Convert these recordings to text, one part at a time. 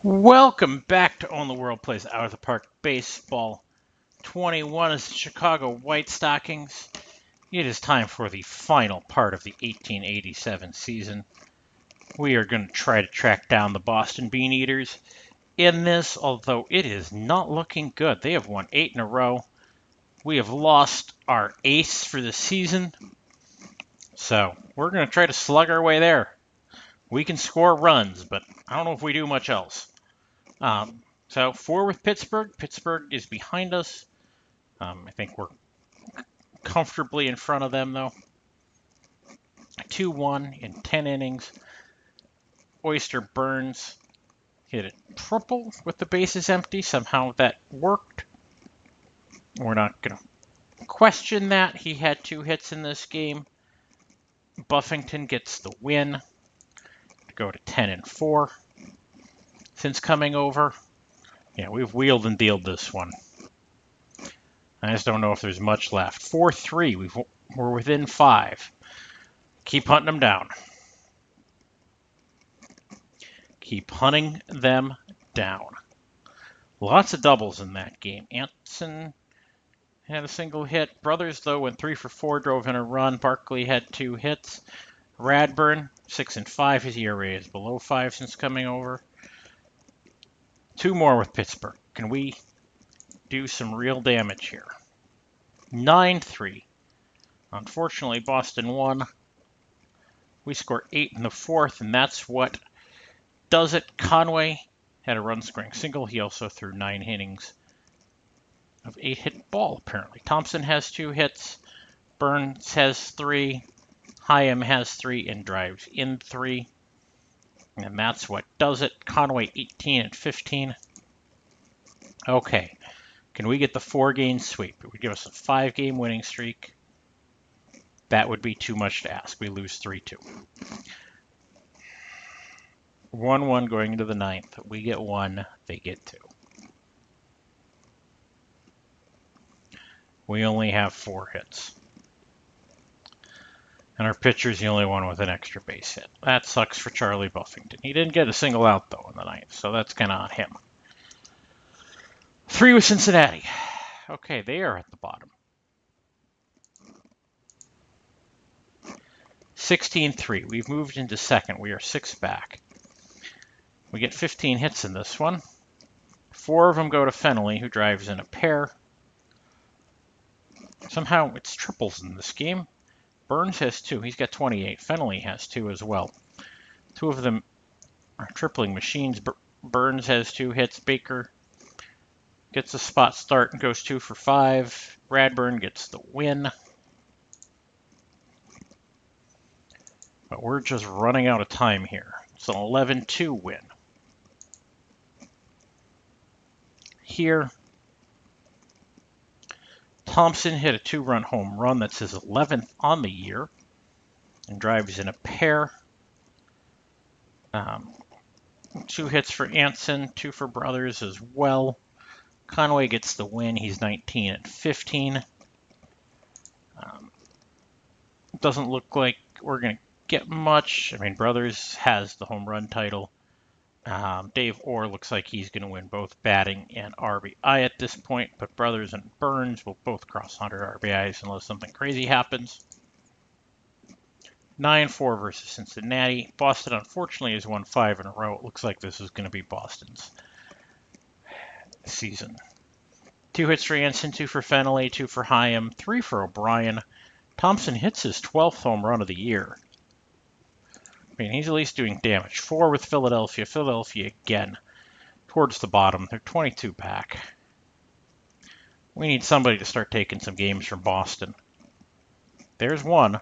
Welcome back to On the World Plays Out of the Park Baseball. 21 is the Chicago White Stockings. It is time for the final part of the 1887 season. We are going to try to track down the Boston Bean Eaters in this, although it is not looking good. They have won 8 in a row. We have lost our ace for the season, so we're going to try to slug our way there. We can score runs, but I don't know if we do much else. So 4 with Pittsburgh. Pittsburgh is behind us. I think we're comfortably in front of them, though. 2-1 in 10 innings. Oyster Burns hit a triple with the bases empty. Somehow that worked. We're not going to question that. He had 2 hits in this game. Buffington gets the win to go to 10-4 since coming over. Yeah, we've wheeled and dealed this one. I just don't know if there's much left. 4-3. We're within 5. Keep hunting them down. Keep hunting them down. Lots of doubles in that game. Anson had a single hit. Brothers, though, went 3 for 4, drove in a run. Barkley had 2 hits. Radburn, 6-5. His ERA is below 5 since coming over. 2 more with Pittsburgh. Can we do some real damage here? 9-3. Unfortunately, Boston won. We scored 8 in the 4th, and that's what does it. Conway had a run-scoring single. He also threw 9 innings of 8-hit ball, apparently. Thompson has 2 hits. Burns has 3. Hyam has 3 and drives in 3. And that's what does it. Conway 18-15. Okay. Can we get the 4-game sweep? It would give us a 5-game winning streak. That would be too much to ask. We lose 3-2. 1-1 going into the 9th. We get 1, they get 2. We only have 4 hits. And our pitcher's the only one with an extra base hit. That sucks for Charlie Buffington. He didn't get a single out, though, in the 9th, so that's kind of on him. 3 with Cincinnati. Okay, they are at the bottom. 16-3. We've moved into second. We are 6 back. We get 15 hits in this one. 4 of them go to Fenley, who drives in a pair. Somehow it's triples in this game. Burns has 2. He's got 28. Fenley has 2 as well. 2 of them are tripling machines. Burns has 2 hits. Baker gets a spot start and goes 2 for 5. Radburn gets the win. But we're just running out of time here. It's an 11-2 win. Here, Thompson hit a 2-run home run. That's his 11th on the year and drives in a pair. 2 hits for Anson, 2 for Brothers as well. Conway gets the win. He's 19-15. Doesn't look like we're going to get much. I mean, Brothers has the home run title. Dave Orr looks like he's going to win both batting and RBI at this point, but Brothers and Burns will both cross 100 RBIs unless something crazy happens. 9-4 versus Cincinnati. Boston, unfortunately, has won 5 in a row. It looks like this is going to be Boston's season. 2 hits for Anson, 2 for Fenley, 2 for Hyam, 3 for O'Brien. Thompson hits his 12th home run of the year. I mean, he's at least doing damage. 4 with Philadelphia. Philadelphia again towards the bottom. They're 22 back. We need somebody to start taking some games from Boston. There's one.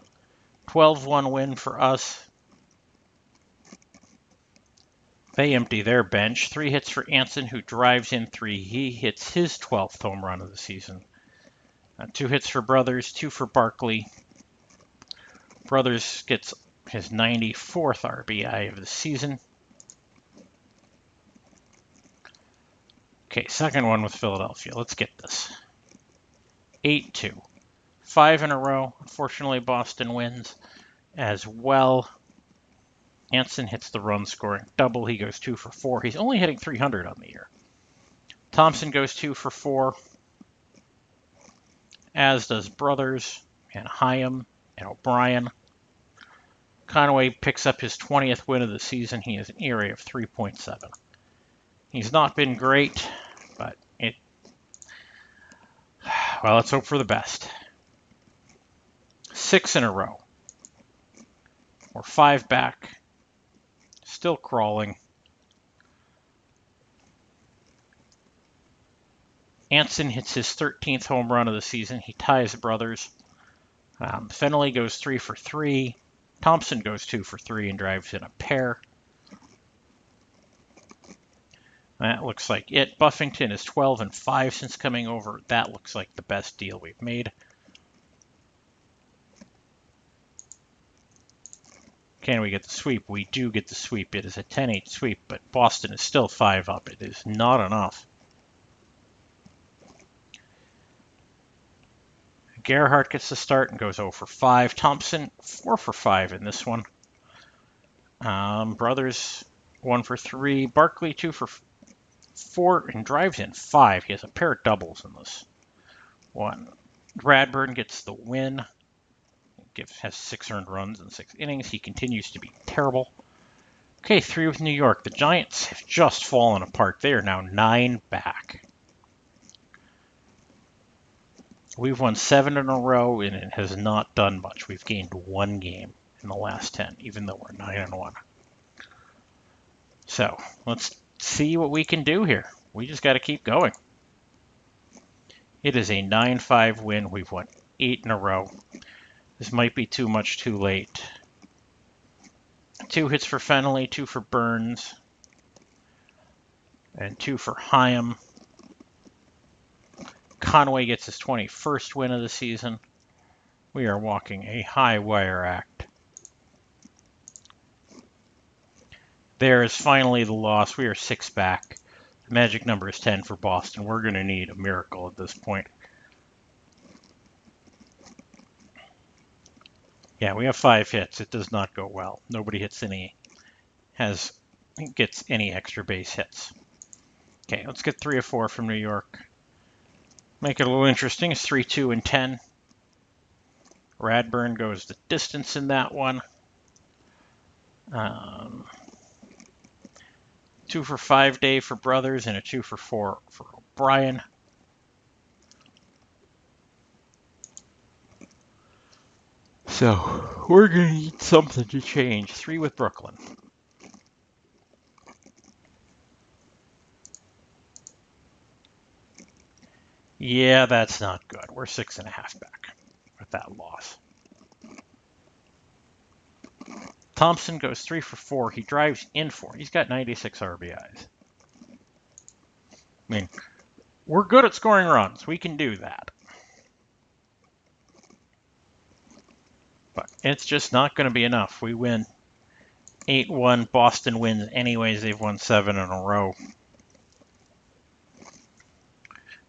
12-1 win for us. They empty their bench. 3 hits for Anson, who drives in 3. He hits his 12th home run of the season. 2 hits for Brothers, 2 for Barkley. Brothers gets his 94th RBI of the season. Okay, second one with Philadelphia. Let's get this. 8-2. 5 in a row. Unfortunately, Boston wins as well. Anson hits the run scoring double. He goes 2 for 4. He's only hitting 300 on the year. Thompson goes 2 for 4, as does Brothers and Hyam and O'Brien. Conway picks up his 20th win of the season. He has an ERA of 3.7. He's not been great, but well, let's hope for the best. 6 in a row. We're 5 back. Still crawling. Anson hits his 13th home run of the season. He ties Brothers. Fenley goes 3 for 3. Thompson goes 2 for 3 and drives in a pair. That looks like it. Buffington is 12 and 5 since coming over. That looks like the best deal we've made. Can we get the sweep? We do get the sweep. It is a 10-8 sweep, but Boston is still 5 up. It is not enough. Gerhardt gets the start and goes 0 for 5. Thompson, 4 for 5 in this one. Brothers, 1 for 3. Barkley, 2 for 4 and drives in 5. He has a pair of doubles in this one. Radburn gets the win. Has 6 earned runs in 6 innings. He continues to be terrible. Okay, 3 with New York. The Giants have just fallen apart. They are now 9 back. We've won 7 in a row, and it has not done much. We've gained 1 game in the last 10, even though we're 9 and 1. So let's see what we can do here. We just got to keep going. It is a 9-5 win. We've won 8 in a row. This might be too much too late. 2 hits for Fenley, 2 for Burns, and 2 for Hyam. Conway gets his 21st win of the season. We are walking a high wire act. There is finally the loss. We are 6 back. The magic number is 10 for Boston. We're going to need a miracle at this point. Yeah, we have 5 hits. It does not go well. Nobody gets any extra base hits. Okay, let's get 3 or 4 from New York. Make it a little interesting. It's 3, 2, and 10. Radburn goes the distance in that one. 2 for 5 day for Brothers and a 2 for 4 for O'Brien. So we're going to need something to change. 3 with Brooklyn. Yeah, that's not good. We're 6.5 back with that loss. Thompson goes 3 for 4. He drives in 4. He's got 96 RBIs. I mean, we're good at scoring runs. We can do that. But it's just not going to be enough. We win 8-1. Boston wins anyways. They've won 7 in a row.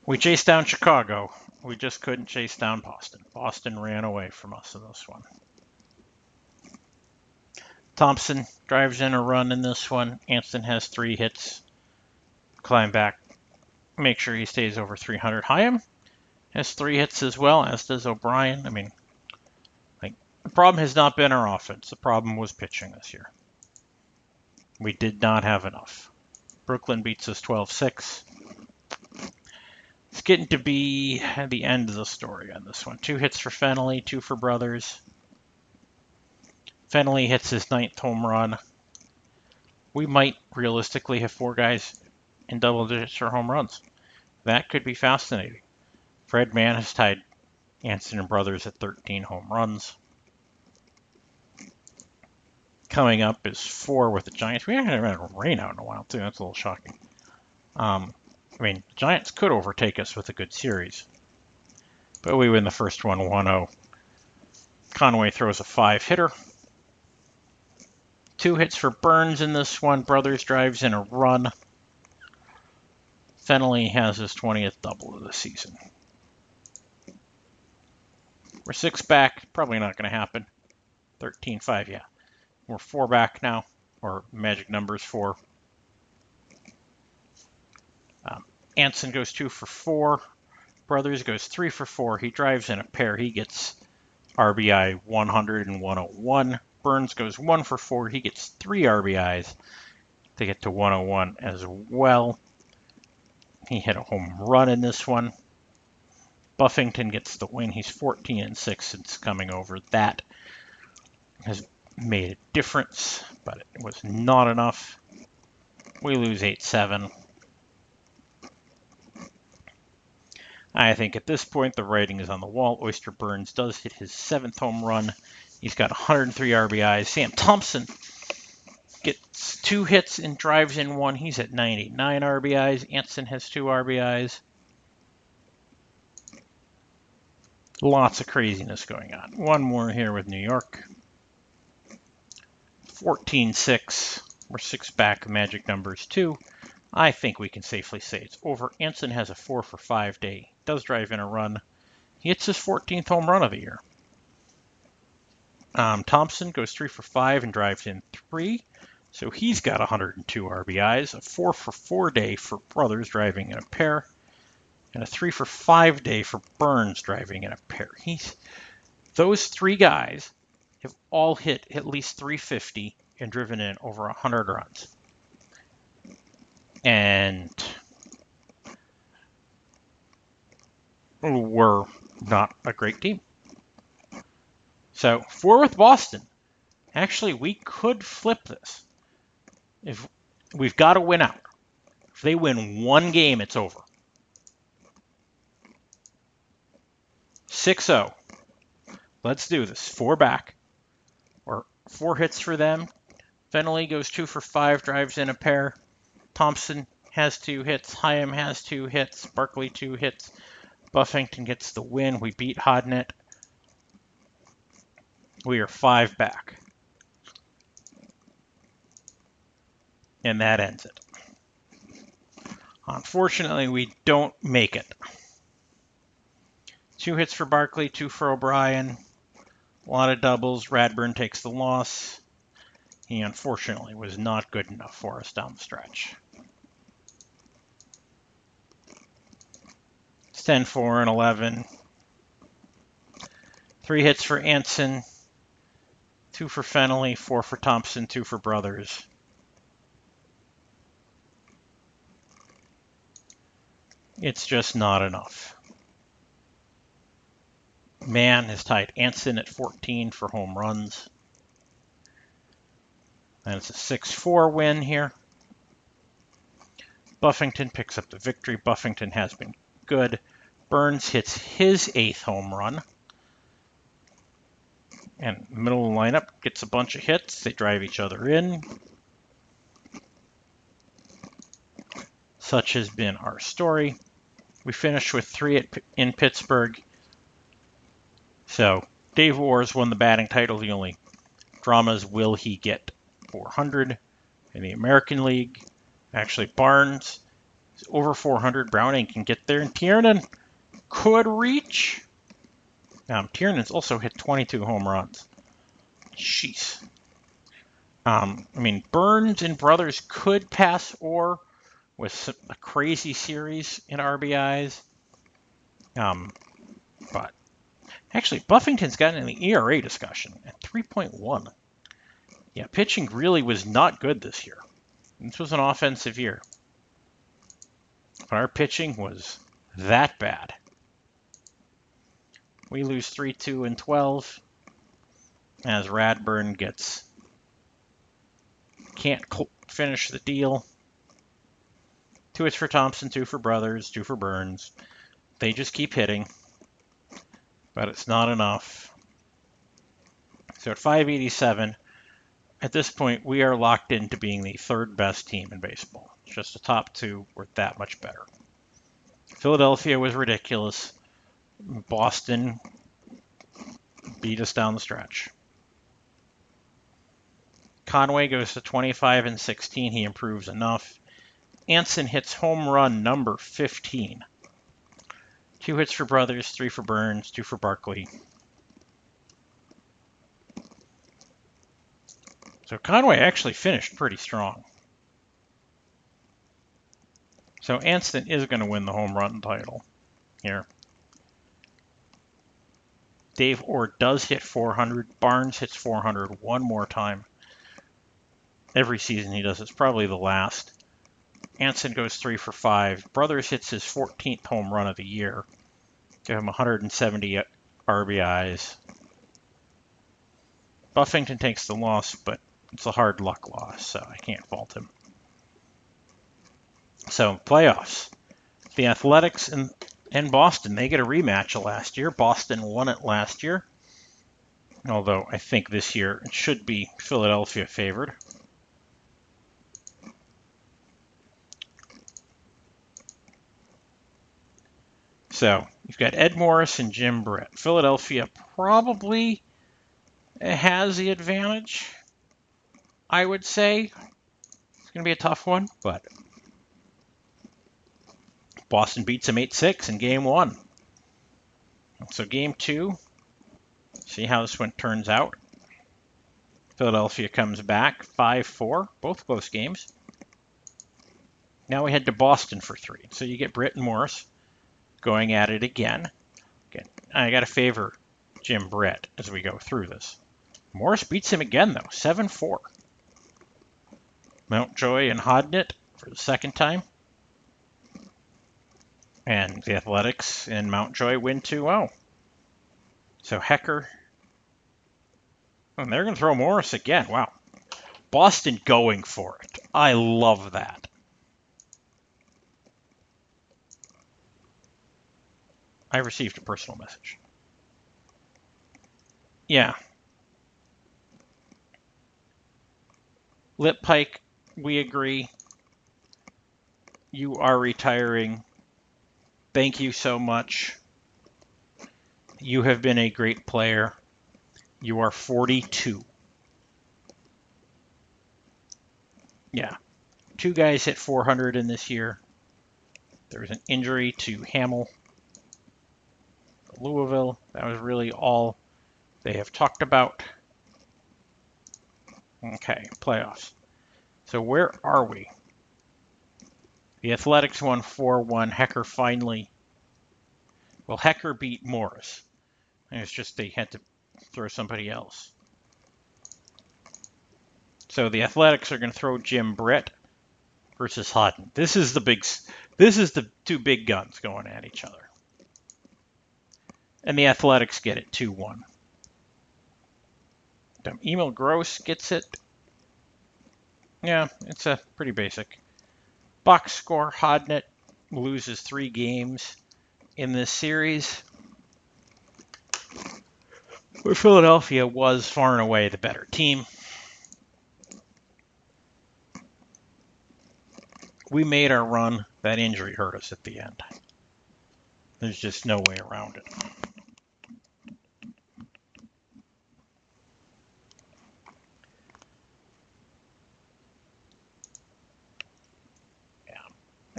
We chased down Chicago. We just couldn't chase down Boston. Boston ran away from us in this one. Thompson drives in a run in this one. Anson has 3 hits. Climb back. Make sure he stays over 300. Hyam has 3 hits as well, as does O'Brien. I mean, the problem has not been our offense. The problem was pitching this year. We did not have enough. Brooklyn beats us 12-6. It's getting to be the end of the story on this one. 2 hits for Fenley, 2 for Brothers. Fenley hits his 9th home run. We might realistically have 4 guys in double digits for home runs. That could be fascinating. Fred Mann has tied Anson and Brothers at 13 home runs. Coming up is 4 with the Giants. We haven't had rain out in a while, too. That's a little shocking. I mean, the Giants could overtake us with a good series. But we win the first one 1-0. Conway throws a 5-hitter. 2 hits for Burns in this one. Brothers drives in a run. Fenley has his 20th double of the season. We're 6 back. Probably not going to happen. 13-5, yeah. We're 4 back now. or magic numbers for. Anson goes 2 for 4. Brothers goes 3 for 4. He drives in a pair. He gets RBI 100 and 101. Burns goes 1 for 4. He gets 3 RBIs to get to 101 as well. He hit a home run in this one. Buffington gets the win. He's 14 and 6 since coming over. That has made a difference, but it was not enough. We lose 8-7. I think at this point the writing is on the wall. Oyster Burns does hit his 7th home run. He's got 103 RBIs. Sam Thompson gets 2 hits and drives in 1. He's at 99 RBIs. Anson has 2 RBIs. Lots of craziness going on. One more here with New York. 14-6. We're 6 back. Magic numbers 2. I think we can safely say it's over. Anson has a 4 for 5 day. Does drive in a run. He hits his 14th home run of the year. Thompson goes 3 for 5 and drives in 3. So he's got 102 RBIs. A 4 for 4 day for Brothers driving in a pair. And a 3 for 5 day for Burns driving in a pair. Those 3 guys have all hit at least 350 and driven in over 100 runs. And we're not a great team. So 4 with Boston. Actually, we could flip this. If we've got to win out. If they win 1 game, it's over. 6-0. Let's do this. 4 back. Or 4 hits for them. Fenley goes 2 for 5, drives in a pair. Thompson has 2 hits. Hyam has 2 hits. Barkley 2 hits. Buffington gets the win. We beat Hodnett. We are 5 back. And that ends it. Unfortunately, we don't make it. 2 hits for Barkley, 2 for O'Brien. A lot of doubles. Radburn takes the loss. He unfortunately was not good enough for us down the stretch. It's 10-4 and 11. 3 hits for Anson. 2 for Fenley, 4 for Thompson, 2 for Brothers. It's just not enough. Mann has tied Anson at 14 for home runs. And it's a 6-4 win here. Buffington picks up the victory. Buffington has been good. Burns hits his 8th home run. And middle of the lineup gets a bunch of hits. They drive each other in. Such has been our story. We finished with 3 in Pittsburgh. So Dave Orr's won the batting title. The only drama is, will he get 400 in the American League? Actually, Barnes is over 400. Browning can get there. And Tiernan could reach. Tiernan's also hit 22 home runs. Jeez. Burns and Brothers could pass Orr with a crazy series in RBIs. But actually, Buffington's gotten in the ERA discussion at 3.1. Yeah, pitching really was not good this year. This was an offensive year. But our pitching was that bad. We lose 3-2 and 12 as Radburn can't finish the deal. 2 hits for Thompson, 2 for Brothers, 2 for Burns. They just keep hitting, but it's not enough. So at 587, at this point, we are locked into being the 3rd best team in baseball. Just the top 2 were that much better. Philadelphia was ridiculous. Boston beat us down the stretch. Conway goes to 25 and 16. He improves enough. Anson hits home run number 15. 2 hits for Brothers, 3 for Burns, 2 for Barkley. So Conway actually finished pretty strong. So Anston is going to win the home run title here. Dave Orr does hit 400. Barnes hits 400 one more time. Every season he does. It's probably the last. Anston goes 3 for 5. Brothers hits his 14th home run of the year. Give him 170 RBIs. Buffington takes the loss, but it's a hard luck loss, so I can't fault him. So, playoffs. The Athletics and Boston, they get a rematch of last year. Boston won it last year, although I think this year it should be Philadelphia favored. So, you've got Ed Morris and Jim Britt. Philadelphia probably has the advantage, I would say. It's going to be a tough one, but Boston beats them 8-6 in game 1. So game 2, see how this one turns out. Philadelphia comes back 5-4, both close games. Now we head to Boston for 3. So you get Britt and Morris going at it again. I got to favor Jim Britt as we go through this. Morris beats him again, though, 7-4. Mountjoy and Hodnett for the second time. And the Athletics and Mountjoy win 2-0. So Hecker, and they're going to throw Morris again. Wow. Boston going for it. I love that. I received a personal message. Yeah. Lip Pike, we agree. You are retiring. Thank you so much. You have been a great player. You are 42. Yeah. 2 guys hit 400 in this year. There was an injury to Hamill. Louisville. That was really all they have talked about. Okay, playoffs. So where are we? The Athletics won 4-1. Hecker finally. Well, Hecker beat Morris. It's just they had to throw somebody else. So the Athletics are going to throw Jim Britt versus Hodden. This is the 2 big guns going at each other. And the Athletics get it 2-1. Emil Gross gets it. Yeah, it's a pretty basic. Box score, Hodnett loses 3 games in this series. Where Philadelphia was far and away the better team. We made our run. That injury hurt us at the end. There's just no way around it.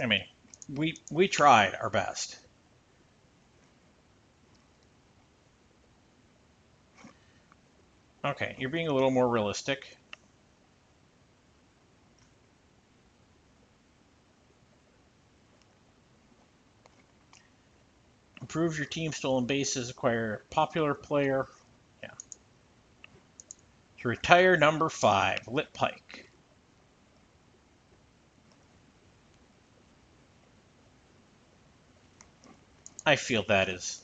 I mean, we tried our best. Okay, you're being a little more realistic. Improve your team stolen bases, acquire a popular player. Yeah. To retire number 5, Lit Pike. I feel that is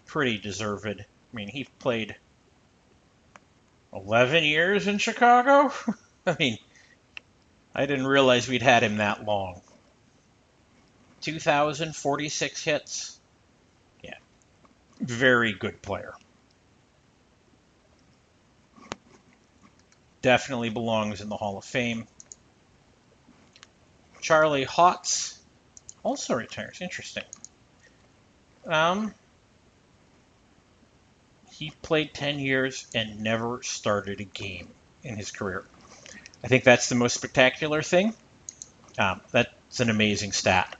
pretty deserved. I mean, he played 11 years in Chicago? I mean, I didn't realize we'd had him that long. 2,046 hits. Yeah, very good player. Definitely belongs in the Hall of Fame. Charlie Hotz also retires. Interesting. He played 10 years and never started a game in his career. I think that's the most spectacular thing. That's an amazing stat.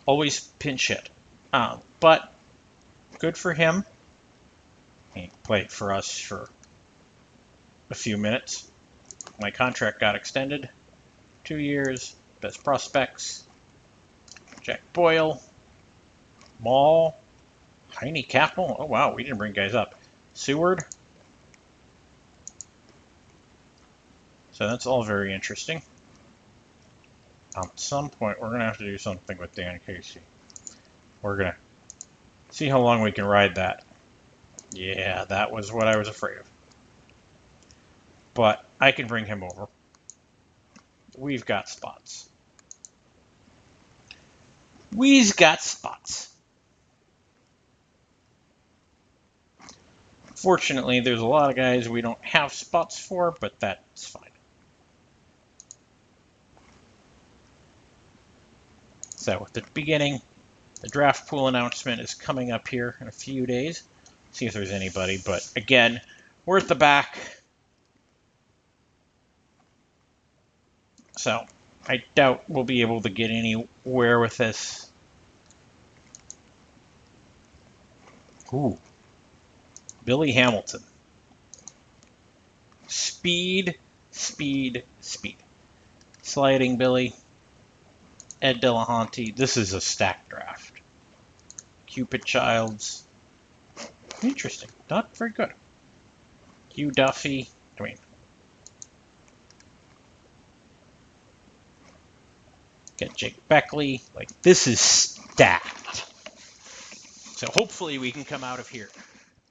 Always pinch hit. But good for him. He played for us for a few minutes. my contract got extended. 2 years. Best prospects. Jack Boyle. Mall. Heine Capel. Oh, wow. We didn't bring guys up. Seward. So that's all very interesting. At some point, we're going to have to do something with Dan Casey. We're going to see how long we can ride that. Yeah, that was what I was afraid of. But I can bring him over. We've got spots. We've got spots. Fortunately, there's a lot of guys we don't have spots for, but that's fine. So at the beginning, the draft pool announcement is coming up here in a few days. See if there's anybody, but again, we're at the back. So I doubt we'll be able to get anywhere with this. Ooh. Billy Hamilton. Speed, speed, speed. Sliding Billy. Ed Delahanty. This is a stacked draft. Cupid Childs. Interesting. Not very good. Hugh Duffy. Get Jake Beckley. Like, this is stacked. So hopefully we can come out of here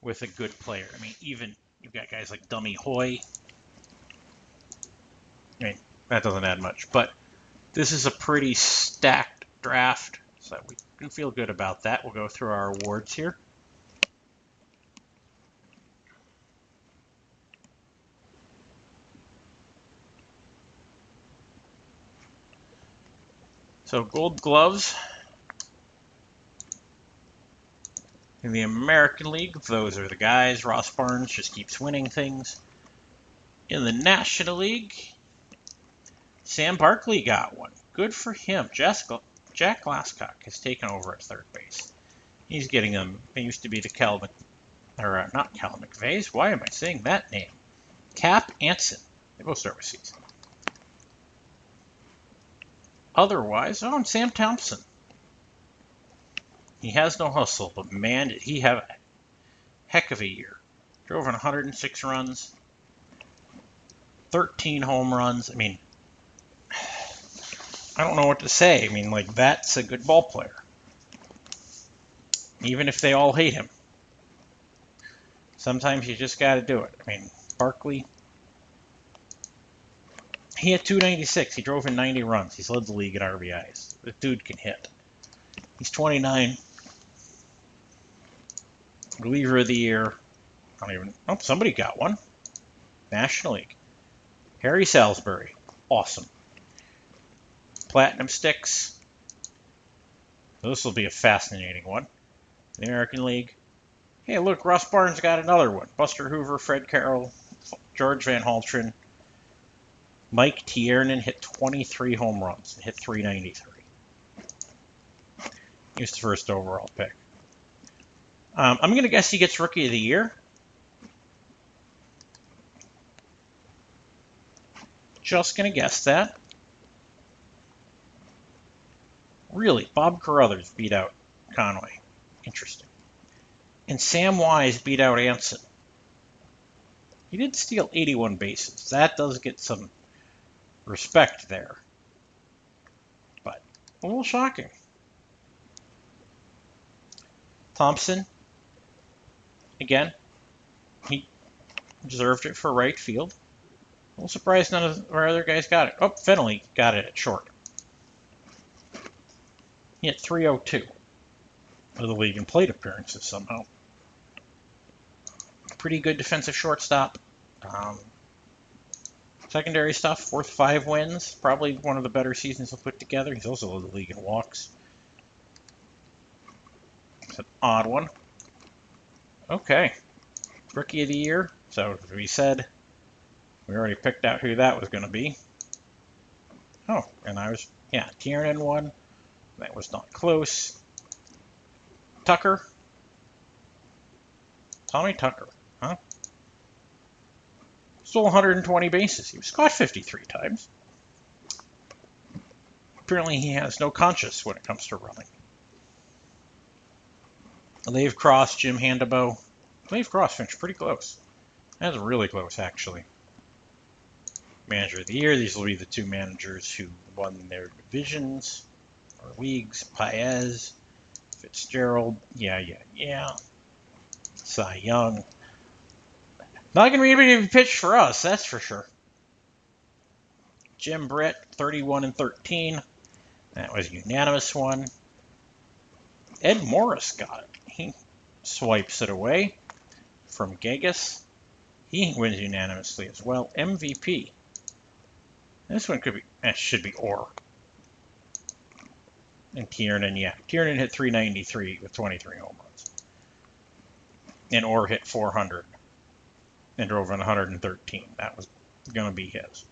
with a good player. I mean, even you've got guys like Dummy Hoy. I mean, that doesn't add much, but this is a pretty stacked draft, so we can feel good about that. We'll go through our awards here. So Gold Gloves in the American League, those are the guys. Ross Barnes just keeps winning things. In the National League, Sam Barkley got one. Good for him. Jack Glasscock has taken over at third base. He's getting them. They used to be the not Cal McVeys. Why am I saying that name? Cap Anson. They both start with C's. Otherwise, and Sam Thompson. He has no hustle, but man, did he have a heck of a year. Drove in 106 runs, 13 home runs. I mean, I don't know what to say. I mean, like, that's a good ball player. Even if they all hate him. Sometimes you just got to do it. I mean, Barkley, he had 296. He drove in 90 runs. He's led the league in RBIs. The dude can hit. He's 29. Reliever of the year. Somebody got one. National League. Harry Salisbury. Awesome. Platinum Sticks. This will be a fascinating one. The American League. Hey, look, Ross Barnes got another one. Buster Hoover, Fred Carroll, George Van Haltren. Mike Tiernan hit 23 home runs and hit 393. He was the first overall pick. I'm going to guess he gets Rookie of the Year. Just going to guess that. Really, Bob Carruthers beat out Conway. Interesting. And Sam Wise beat out Anson. He did steal 81 bases. That does get some respect there. But a little shocking. Thompson, again, he deserved it for right field. A little surprised none of our other guys got it. Oh, Fenley got it at short. He had 302 of the league in plate appearances somehow. Pretty good defensive shortstop. Secondary stuff, worth 5 wins. Probably one of the better seasons he'll put together. He's also led the league in walks. It's an odd one. Okay. Rookie of the Year. So, as we said, we already picked out who that was going to be. Oh, and Tiernan won. That was not close. Tucker. Tommy Tucker, huh? Stole 120 bases. He was caught 53 times. Apparently he has no conscience when it comes to running. Lave Cross, Jim Handabo. Lave Cross finished pretty close. That was really close, actually. Manager of the Year. These will be the two managers who won their divisions or leagues. Paez, Fitzgerald. Yeah. Cy Young. Not going to be anybody to pitch for us, that's for sure. Jim Britt, 31-13. That was a unanimous one. Ed Morris got it. He swipes it away from Gegas. He wins unanimously as well. MVP. This one should be Orr. And Tiernan, yeah. Tiernan hit 393 with 23 home runs. And Orr hit 400 and drove in 113. That was going to be his.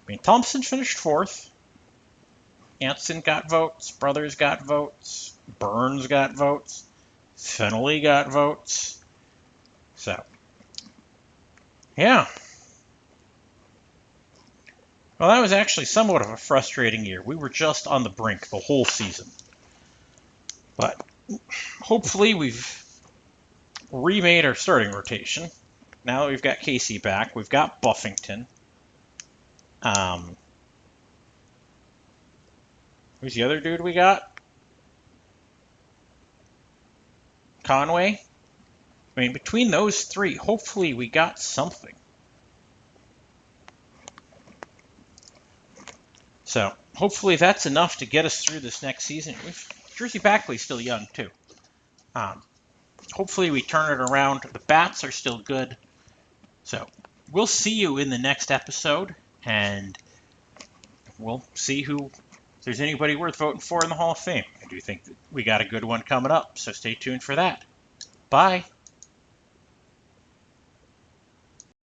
I mean, Thompson finished fourth. Anson got votes. Brothers got votes. Burns got votes. Fennelly got votes. So, yeah. Well, that was actually somewhat of a frustrating year. We were just on the brink the whole season. But hopefully we've remade our starting rotation. Now that we've got Casey back, we've got Buffington. Who's the other dude we got? Conway? I mean, between those three, hopefully we got something. So, hopefully that's enough to get us through this next season. Jersey Backley's still young, too. Hopefully we turn it around. The bats are still good. So, we'll see you in the next episode, and we'll see if there's anybody worth voting for in the Hall of Fame. I do think that we got a good one coming up, so stay tuned for that. Bye.